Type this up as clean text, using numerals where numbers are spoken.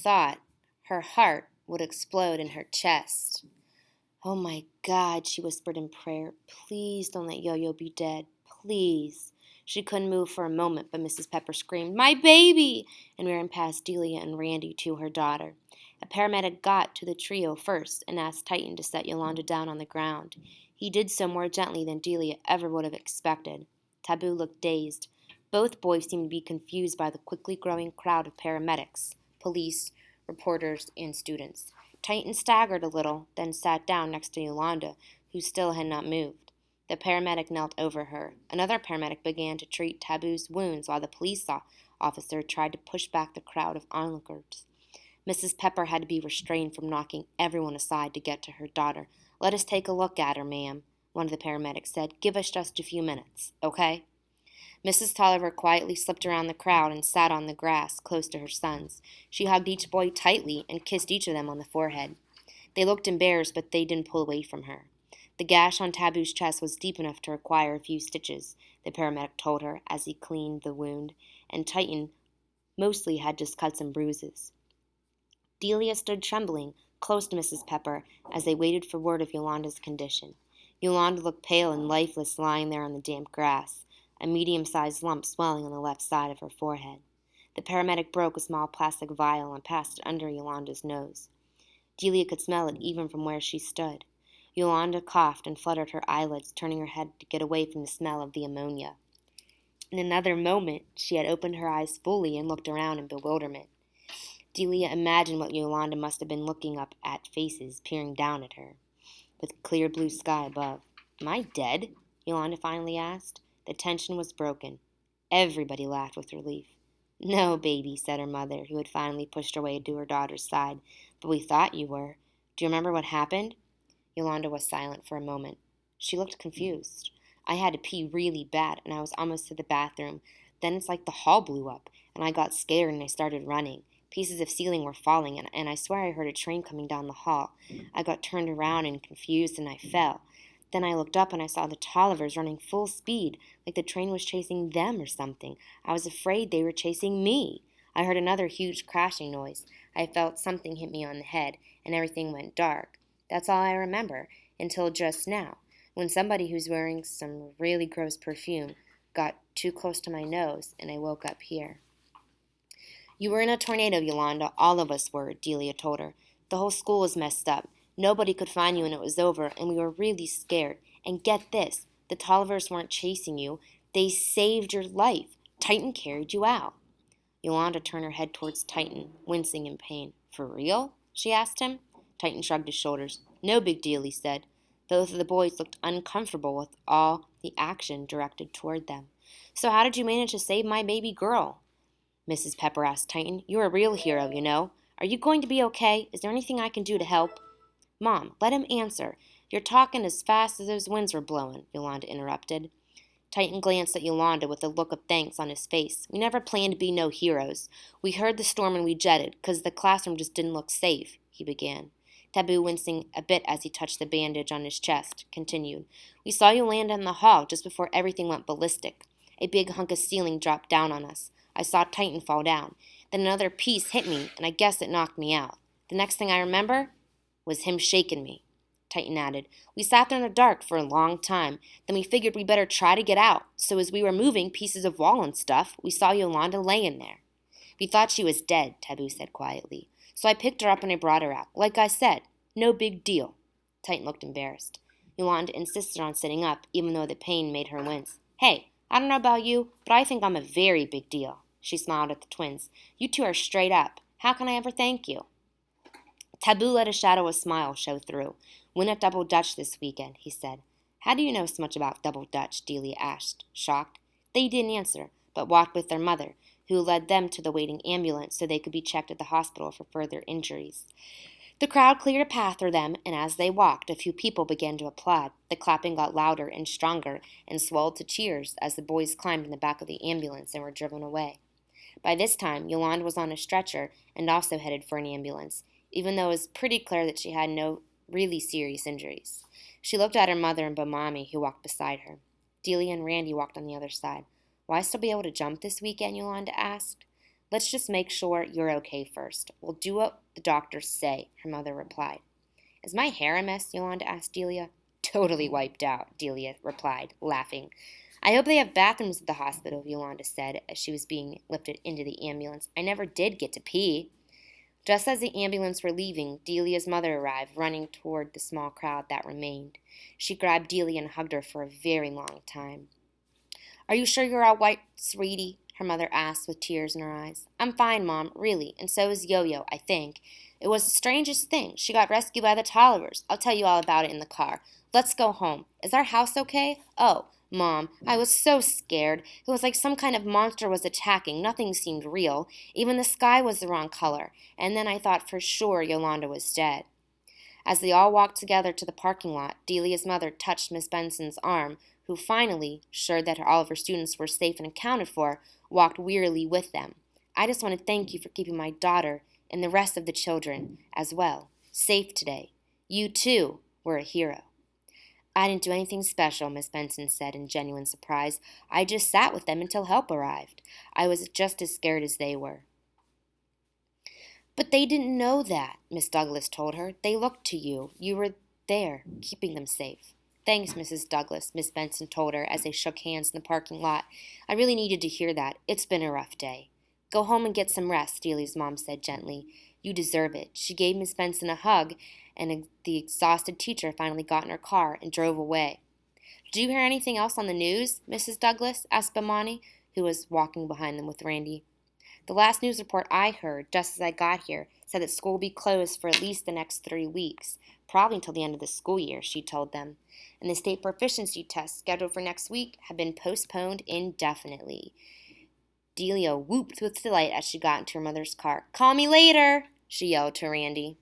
thought her heart would explode in her chest. "Oh my God," she whispered in prayer. "Please don't let Yo-Yo be dead. Please." She couldn't move for a moment, but Mrs. Pepper screamed, "My baby!" and ran past Delia and Randy to her daughter. A paramedic got to the trio first and asked Titan to set Yolanda down on the ground. He did so more gently than Delia ever would have expected. Taboo looked dazed. Both boys seemed to be confused by the quickly growing crowd of paramedics, police, reporters, and students. Titan staggered a little, then sat down next to Yolanda, who still had not moved. The paramedic knelt over her. Another paramedic began to treat Taboo's wounds while the police officer tried to push back the crowd of onlookers. Mrs. Pepper had to be restrained from knocking everyone aside to get to her daughter. "Let us take a look at her, ma'am," one of the paramedics said. "Give us just a few minutes, okay?" Mrs. Tolliver quietly slipped around the crowd and sat on the grass close to her sons. She hugged each boy tightly and kissed each of them on the forehead. They looked embarrassed, but they didn't pull away from her. The gash on Taboo's chest was deep enough to require a few stitches, the paramedic told her as he cleaned the wound, and Titan mostly had just cuts and bruises. Delia stood trembling, close to Mrs. Pepper, as they waited for word of Yolanda's condition. Yolanda looked pale and lifeless lying there on the damp grass, a medium-sized lump swelling on the left side of her forehead. The paramedic broke a small plastic vial and passed it under Yolanda's nose. Delia could smell it even from where she stood. Yolanda coughed and fluttered her eyelids, turning her head to get away from the smell of the ammonia. In another moment, she had opened her eyes fully and looked around in bewilderment. Delia imagined what Yolanda must have been looking up at, faces peering down at her, with clear blue sky above. "Am I dead?" Yolanda finally asked. The tension was broken. Everybody laughed with relief. "No, baby," said her mother, who had finally pushed her way to her daughter's side. "But we thought you were. Do you remember what happened?" Yolanda was silent for a moment. She looked confused. "I had to pee really bad, and I was almost to the bathroom. Then it's like the hall blew up, and I got scared and I started running. Pieces of ceiling were falling, and I swear I heard a train coming down the hall. I got turned around and confused, and I fell. Then I looked up and I saw the Tollivers running full speed, like the train was chasing them or something. I was afraid they were chasing me. I heard another huge crashing noise. I felt something hit me on the head, and everything went dark. That's all I remember, until just now, when somebody who's wearing some really gross perfume got too close to my nose, and I woke up here." "You were in a tornado, Yolanda. All of us were," Delia told her. "The whole school was messed up. Nobody could find you when it was over, and we were really scared. And get this, the Tollivers weren't chasing you. They saved your life. Titan carried you out." Yolanda turned her head towards Titan, wincing in pain. "For real?" she asked him. Titan shrugged his shoulders. "No big deal," he said. Both of the boys looked uncomfortable with all the action directed toward them. "So how did you manage to save my baby girl?" Mrs. Pepper asked Titan. "You're a real hero, you know. Are you going to be okay? Is there anything I can do to help?" "Mom, let him answer. You're talking as fast as those winds were blowing," Yolanda interrupted. Titan glanced at Yolanda with a look of thanks on his face. "We never planned to be no heroes. We heard the storm and we jetted, 'cause the classroom just didn't look safe," he began. Taboo, wincing a bit as he touched the bandage on his chest, continued. "We saw Yolanda in the hall just before everything went ballistic. A big hunk of ceiling dropped down on us. I saw Titan fall down. Then another piece hit me, and I guess it knocked me out. The next thing I remember was him shaking me." Titan added, "We sat there in the dark for a long time. Then we figured we better try to get out. So as we were moving pieces of wall and stuff, we saw Yolanda laying there." "We thought she was dead," Taboo said quietly. "So I picked her up and I brought her out. Like I said, no big deal." Titan looked embarrassed. Yolanda insisted on sitting up, even though the pain made her wince. "Hey, I don't know about you, but I think I'm a very big deal." She smiled at the twins. "You two are straight up. How can I ever thank you?" Taboo let a shadow of a smile show through. "Win at Double Dutch this weekend," he said. "How do you know so much about Double Dutch?" Delia asked, shocked. They didn't answer, but walked with their mother, who led them to the waiting ambulance so they could be checked at the hospital for further injuries. The crowd cleared a path for them, and as they walked, a few people began to applaud. The clapping got louder and stronger and swelled to cheers as the boys climbed in the back of the ambulance and were driven away. By this time, Yolanda was on a stretcher and also headed for an ambulance, even though it was pretty clear that she had no really serious injuries. She looked at her mother and Bomami, who walked beside her. Delia and Randy walked on the other side. "Will I still be able to jump this weekend?" Yolanda asked. Let's just make sure you're okay first. We'll do what the doctors say, her mother replied. Is my hair a mess? Yolanda asked Delia. Totally wiped out, Delia replied, laughing. I hope they have bathrooms at the hospital, Yolanda said as she was being lifted into the ambulance. I never did get to pee. Just as the ambulance were leaving, Delia's mother arrived, running toward the small crowd that remained. She grabbed Delia and hugged her for a very long time. Are you sure you're all right, sweetie? Her mother asked with tears in her eyes. I'm fine, Mom, really, and so is Yo-Yo, I think. It was the strangest thing. She got rescued by the Tollivers. I'll tell you all about it in the car. Let's go home. Is our house okay? Oh, Mom, I was so scared. It was like some kind of monster was attacking. Nothing seemed real. Even the sky was the wrong color. And then I thought for sure Yolanda was dead. As they all walked together to the parking lot, Delia's mother touched Miss Benson's arm, who finally, sure that all of her students were safe and accounted for, walked wearily with them. I just want to thank you for keeping my daughter and the rest of the children, as well, safe today. You, too, were a hero. I didn't do anything special, Miss Benson said in genuine surprise. I just sat with them until help arrived. I was just as scared as they were. But they didn't know that, Miss Douglas told her. They looked to you. You were there, keeping them safe. Thanks, Mrs. Douglas, Miss Benson told her as they shook hands in the parking lot. I really needed to hear that. It's been a rough day. Go home and get some rest, Delia's mom said gently. You deserve it. She gave Miss Benson a hug, and the exhausted teacher finally got in her car and drove away. Did you hear anything else on the news, Mrs. Douglas? Asked Bomani, who was walking behind them with Randy. The last news report I heard, just as I got here, said that school will be closed for at least the next 3 weeks, probably until the end of the school year, she told them. And the state proficiency tests scheduled for next week have been postponed indefinitely. Delia whooped with delight as she got into her mother's car. Call me later, she yelled to Randy.